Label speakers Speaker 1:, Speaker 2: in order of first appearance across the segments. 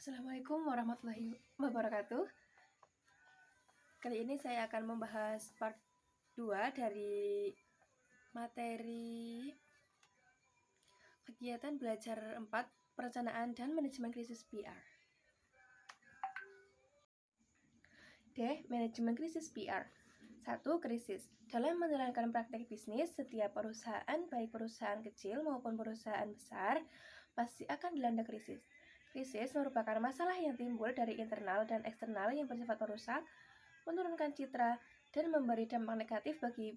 Speaker 1: Assalamualaikum warahmatullahi wabarakatuh. Kali ini saya akan membahas part 2 dari materi kegiatan belajar 4 perencanaan dan manajemen krisis PR. D. Manajemen krisis PR. 1. Krisis. Dalam menjalankan praktek bisnis, setiap perusahaan, baik perusahaan kecil maupun perusahaan besar, pasti akan dilanda krisis. Krisis merupakan masalah yang timbul dari internal dan eksternal yang bersifat merusak, menurunkan citra, dan memberi dampak negatif bagi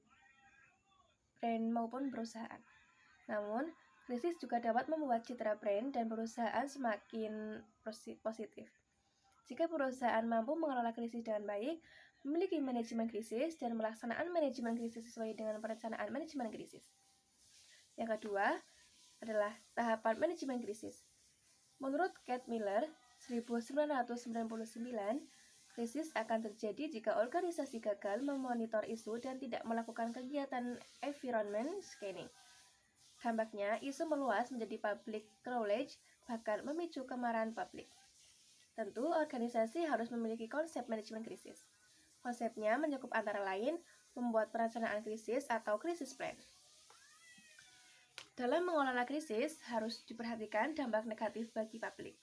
Speaker 1: brand maupun perusahaan. Namun, krisis juga dapat membuat citra brand dan perusahaan semakin positif. Jika perusahaan mampu mengelola krisis dengan baik, memiliki manajemen krisis, dan melaksanakan manajemen krisis sesuai dengan perencanaan manajemen krisis. Yang kedua adalah tahapan manajemen krisis. Menurut Kate Miller, 1999, krisis akan terjadi jika organisasi gagal memonitor isu dan tidak melakukan kegiatan environment scanning. Dampaknya, isu meluas menjadi public knowledge, bahkan memicu kemarahan publik. Tentu, organisasi harus memiliki konsep manajemen krisis. Konsepnya mencakup antara lain membuat perencanaan krisis atau krisis plan. Dalam mengelola krisis, harus diperhatikan dampak negatif bagi publik.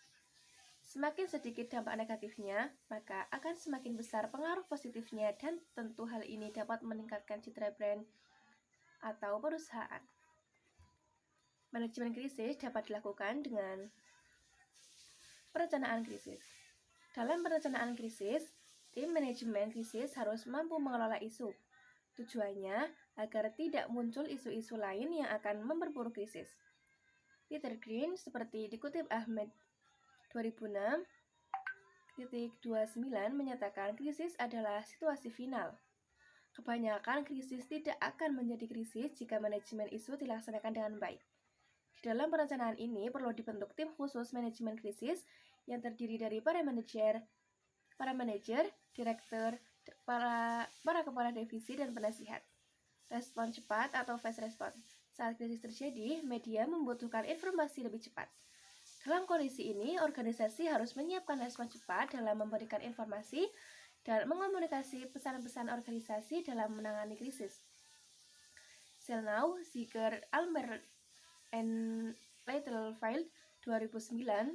Speaker 1: Semakin sedikit dampak negatifnya, maka akan semakin besar pengaruh positifnya dan tentu hal ini dapat meningkatkan citra brand atau perusahaan. Manajemen krisis dapat dilakukan dengan perencanaan krisis. Dalam perencanaan krisis, tim manajemen krisis harus mampu mengelola isu. Tujuannya agar tidak muncul isu-isu lain yang akan memperburuk krisis. Peter Green seperti dikutip Ahmed 2006.29 menyatakan krisis adalah situasi final. Kebanyakan krisis tidak akan menjadi krisis jika manajemen isu dilaksanakan dengan baik. Di dalam perencanaan ini perlu dibentuk tim khusus manajemen krisis yang terdiri dari para manajer, direktur, para kepala divisi dan penasihat. Respon cepat atau fast response. Saat krisis terjadi, media membutuhkan informasi lebih cepat. Dalam kondisi ini, organisasi harus menyiapkan respon cepat dalam memberikan informasi dan mengomunikasi pesan-pesan organisasi dalam menangani krisis. Selnau, Ziegler, Almer, and Littlefield 2009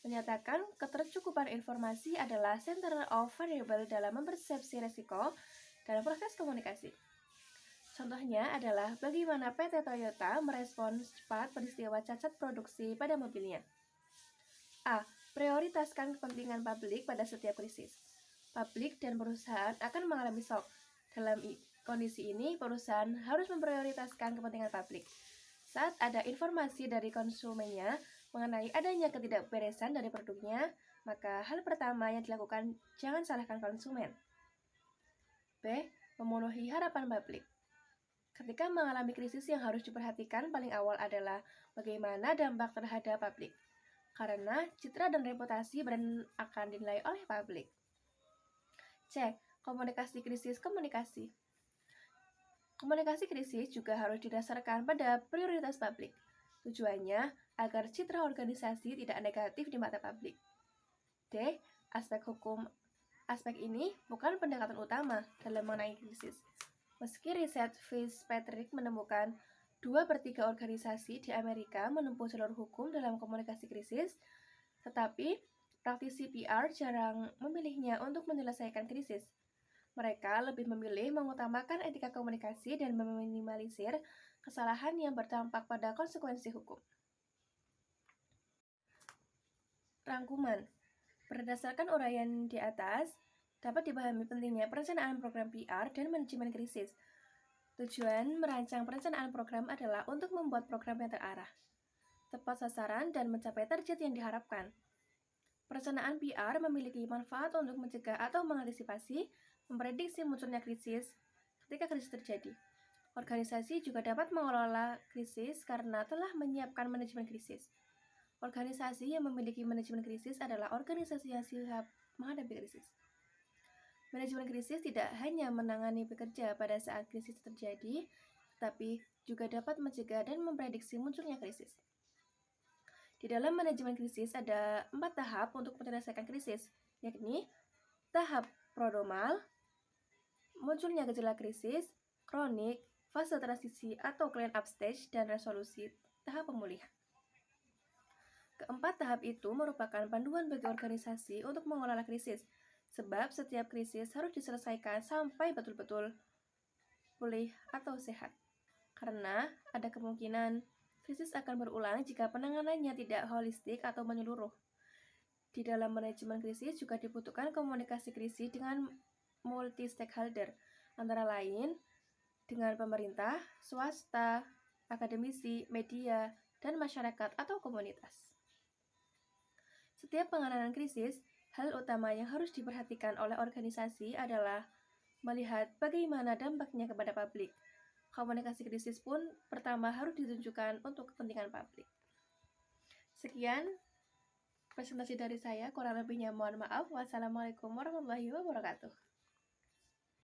Speaker 1: menyatakan ketercukupan informasi adalah center of variable dalam mempersepsi resiko dalam proses komunikasi. Contohnya adalah bagaimana PT Toyota merespons cepat peristiwa cacat produksi pada mobilnya. A. Prioritaskan kepentingan publik pada setiap krisis. Publik dan perusahaan akan mengalami shock. Dalam kondisi ini, perusahaan harus memprioritaskan kepentingan publik. Saat ada informasi dari konsumennya mengenai adanya ketidakberesan dari produknya, maka hal pertama yang dilakukan jangan salahkan konsumen. B. Memenuhi harapan publik. Ketika mengalami krisis yang harus diperhatikan paling awal adalah bagaimana dampak terhadap publik. Karena citra dan reputasi brand akan dinilai oleh publik. C. Komunikasi krisis komunikasi. Komunikasi krisis juga harus didasarkan pada prioritas publik. Tujuannya agar citra organisasi tidak negatif di mata publik. D. Aspek hukum. Aspek ini bukan pendekatan utama dalam mengenai krisis. Meski riset Fitzpatrick menemukan 2/3 organisasi di Amerika menempuh jalur hukum dalam komunikasi krisis, tetapi praktisi PR jarang memilihnya untuk menyelesaikan krisis. Mereka lebih memilih mengutamakan etika komunikasi dan meminimalisir kesalahan yang berdampak pada konsekuensi hukum. Rangkuman. Berdasarkan uraian di atas, dapat dipahami pentingnya perencanaan program PR dan manajemen krisis. Tujuan merancang perencanaan program adalah untuk membuat program yang terarah, tepat sasaran, dan mencapai target yang diharapkan. Perencanaan PR memiliki manfaat untuk mencegah atau mengantisipasi, memprediksi munculnya krisis ketika krisis terjadi. Organisasi juga dapat mengelola krisis karena telah menyiapkan manajemen krisis. Organisasi yang memiliki manajemen krisis adalah organisasi yang siap menghadapi krisis. Manajemen krisis tidak hanya menangani pekerja pada saat krisis terjadi, tapi juga dapat mencegah dan memprediksi munculnya krisis. Di dalam manajemen krisis ada 4 tahap untuk menyelesaikan krisis, yakni tahap prodromal, munculnya gejala krisis, kronik, fase transisi atau clean up stage, dan resolusi tahap pemulihan. Keempat tahap itu merupakan panduan bagi organisasi untuk mengelola krisis, sebab setiap krisis harus diselesaikan sampai betul-betul pulih atau sehat. Karena ada kemungkinan krisis akan berulang jika penanganannya tidak holistik atau menyeluruh. Di dalam manajemen krisis juga dibutuhkan komunikasi krisis dengan multi-stakeholder, antara lain dengan pemerintah, swasta, akademisi, media, dan masyarakat atau komunitas. Setiap penanganan krisis, hal utama yang harus diperhatikan oleh organisasi adalah melihat bagaimana dampaknya kepada publik. Komunikasi krisis pun pertama harus ditunjukkan untuk kepentingan publik. Sekian presentasi dari saya, kurang lebihnya mohon maaf. Wassalamualaikum warahmatullahi wabarakatuh.